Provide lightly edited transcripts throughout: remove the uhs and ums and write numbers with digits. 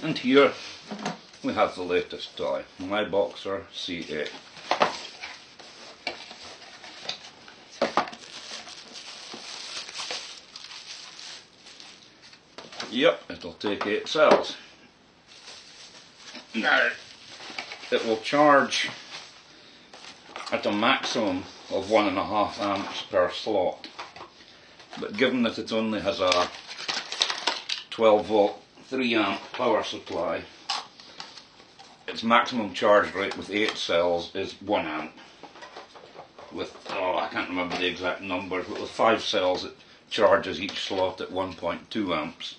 And here we have the latest toy, Miboxer C8. Yep, it'll take 8 cells. Now, it will charge at a maximum of 1.5 amps per slot, but given that it only has a 12 volt 3 amp power supply, its maximum charge rate with 8 cells is 1 amp. With, I can't remember the exact numbers, but with 5 cells it charges each slot at 1.2 amps.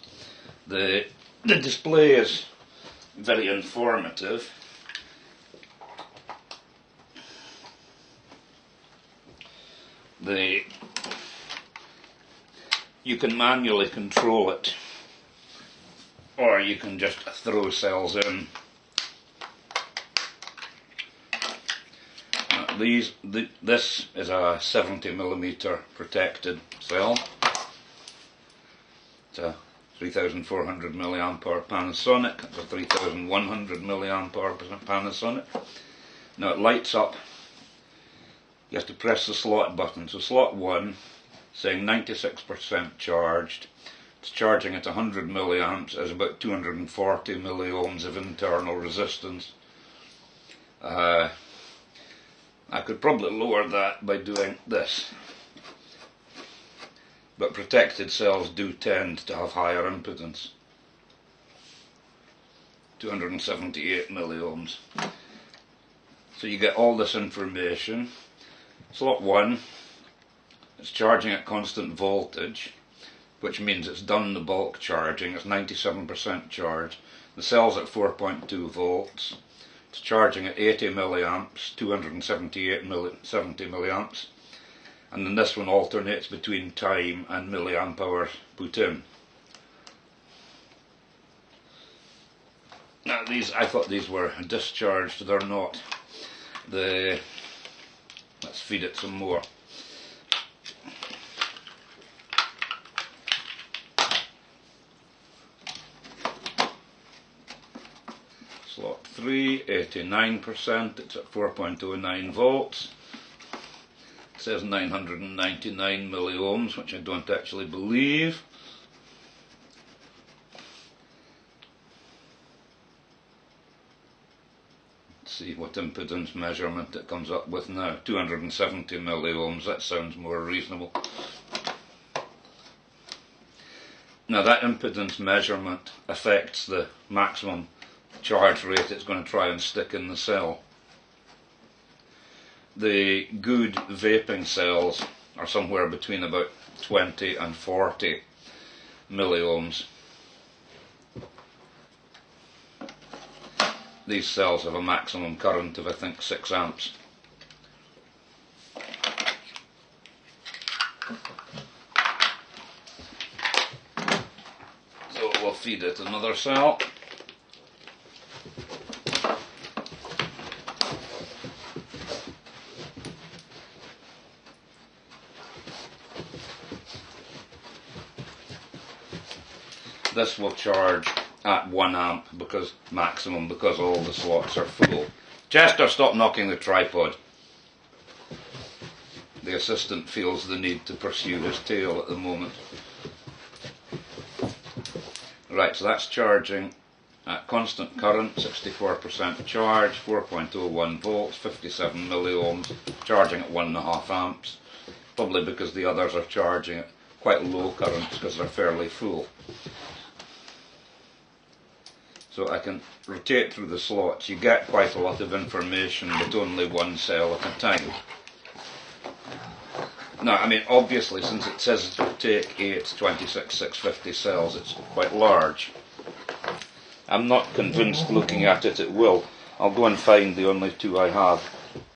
The display is very informative. You can manually control it, or you can just throw cells in. This is a 70mm protected cell. It's a 3400 mAh Panasonic. It's a 3100 mAh Panasonic. Now it lights up. You have to press the slot button. So slot 1, saying 96% charged. It's charging at 100 milliamps. There's about 240 milliohms of internal resistance. I could probably lower that by doing this, but protected cells do tend to have higher impedance, 278 milliohms. So you get all this information. Slot 1 is charging at constant voltage, which means it's done the bulk charging. It's 97% charged. The cell's at 4.2 volts. It's charging at 80 milliamps, 70 milliamps, and then this one alternates between time and milliamp hours put in. Now I thought these were discharged. They're not. Let's feed it some more. Slot 3, 89%, it's at 4.09 volts. It says 999 milliohms, which I don't actually believe. Let's see what impedance measurement it comes up with now. 270 milliohms, that sounds more reasonable. Now that impedance measurement affects the maximum charge rate it's going to try and stick in the cell. The good vaping cells are somewhere between about 20 and 40 milliohms. These cells have a maximum current of I think 6 amps. So we'll feed it another cell. This will charge at 1 amp because all the slots are full. Chester, stop knocking the tripod. The assistant feels the need to pursue his tail at the moment. Right, so that's charging at constant current, 64% charge, 4.01 volts, 57 milliohms, charging at 1.5 amps. Probably because the others are charging at quite low currents because they're fairly full. So I can rotate through the slots. You get quite a lot of information, but only one cell at a time. Now, I mean, obviously, since it says it will take 8 26650 cells, it's quite large. I'm not convinced looking at it will. I'll go and find the only two I have.